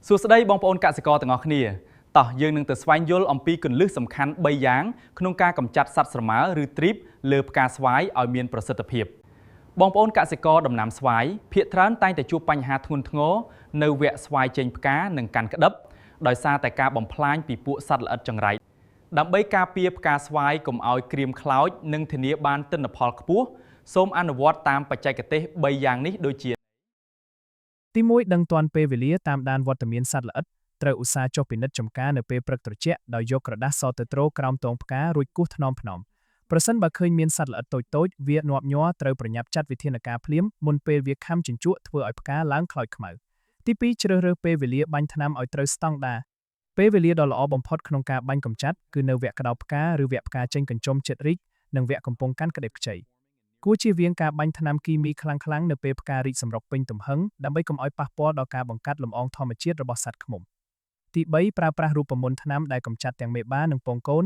សួស្តីបងប្អូនកសិករទាំងអស់គ្នាតោះយើងនឹងទៅស្វែងយល់អំពីគន្លឹះសំខាន់3យ៉ាងក្នុងការកម្ចាត់សត្វស្រមើឬទ្រីបលើផ្កាស្វាយឲ្យមានប្រសិទ្ធភាពបងប្អូនកសិករដំណាំស្វាយភាគច្រើនតែងតែជួបបញ្ហាធ្ងន់ធ្ងរនៅវគ្គស្វាយចេញផ្កានិងកាន់ក្តឹបដោយសារតែការបំផ្លាញពីពួកសត្វល្អិតចង្រៃដើម្បីការពារផ្កាស្វាយកុំឲ្យក្រៀមខ្លោចនិងធានាបានទិន្នផលខ្ពស់សូមអនុវត្តតាមបច្ចេកទេស3យ៉ាងនេះដូចជាទី1ដឹងទាន់ពេលវេលាតាមដានវត្តមានសត្វល្អិតត្រូវឧស្សាហ៍ចុះពិនិត្យចំការនៅពេលព្រឹកត្រជាក់ដោយយកក្រដាសសទៅទ្រក្រោមទងផ្ការួចគោះថ្នមប្រសិនបើឃើញមានសត្វល្អិតតូចៗវាញាប់ញ័រត្រូវប្រញាប់ចាត់វិធានការភ្លាមមុនពេលវាខាំជញ្ជក់ធ្វើឲ្យផ្កាឡើងខ្លោចខ្មៅទី2ជ្រើសរើសពេលវេលាបាញ់ថ្នាំឲ្យត្រូវស្តង់ដារពេលវេលាដ៏ល្អបំផុតក្នុងការបាញ់កម្ចាត់គឺនៅវគ្គក្តោបផ្កាឬវគ្គផ្កាចេញកញ្ចុំជិតរីកនិងវគ្គកំពុងកាន់ក្តេបខ្ចីគួរជៀសវាងការបាញ់ថ្នាំគីមីខ្លាំងៗនៅពេលផ្ការីកសម្រុកពេញទំហឹងដើម្បីកុំឲ្យប៉ះពាល់ដល់ការបង្កាត់លំអងធម្មជាតិរបស់សត្វឃ្មុំទី3ប្រើប្រាស់រូបមន្តថ្នាំដែលកម្ចាត់ទាំងមេបានិងពងកូន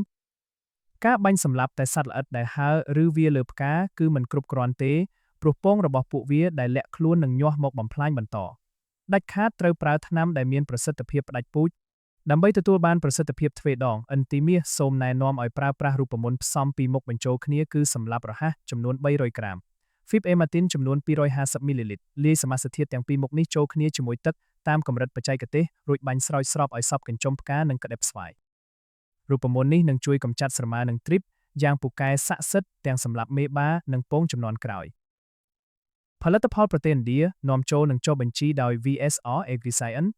ការបាញ់សម្លាប់តែសត្វល្អិតដែលហើរឬវាលើផ្កាគឺមិនគ្រប់គ្រាន់ទេព្រោះពងរបស់ពួកវាដែលលាក់ខ្លួននឹងញាស់មកបំផ្លាញបន្តដាច់ខាតត្រូវប្រើថ្នាំដែលមានប្រសិទ្ធភាពផ្ដាច់ពូជដើម្បីទទួលបានប្រសិទ្ធភាពទ្វេដងឥន្ទិមាសសូមណែនាំឲ្យប្រើប្រាស់រូបមន្តផ្សំពីរមុខបញ្ចូលគ្នាគឺសម្លាប់រហ័សចំនួន300ក្រាម Fib Ematin ចំនួន250មីលីលីត្រលាយសមាសធាតុទាំងពីរមុខនេះចូលគ្នាជាមួយទឹកតាមកម្រិតបច្ចេកទេសរួចបាញ់ស្រោចស្រពឲ្យសព្វកញ្ចុំផ្កានិងក្តេបស្វាយរូបមន្តនេះនឹងជួយកម្ចាត់ស្រមើនិងទ្រីបយ៉ាងពូកែស័ក្តិសិទ្ធិទាំងសម្រាប់មេបានិងពងជំនាន់ក្រោយផលិតផលប្រទេសឥណ្ឌានាំចូលនិងចុះបញ្ជីដោយ VSR AgriScience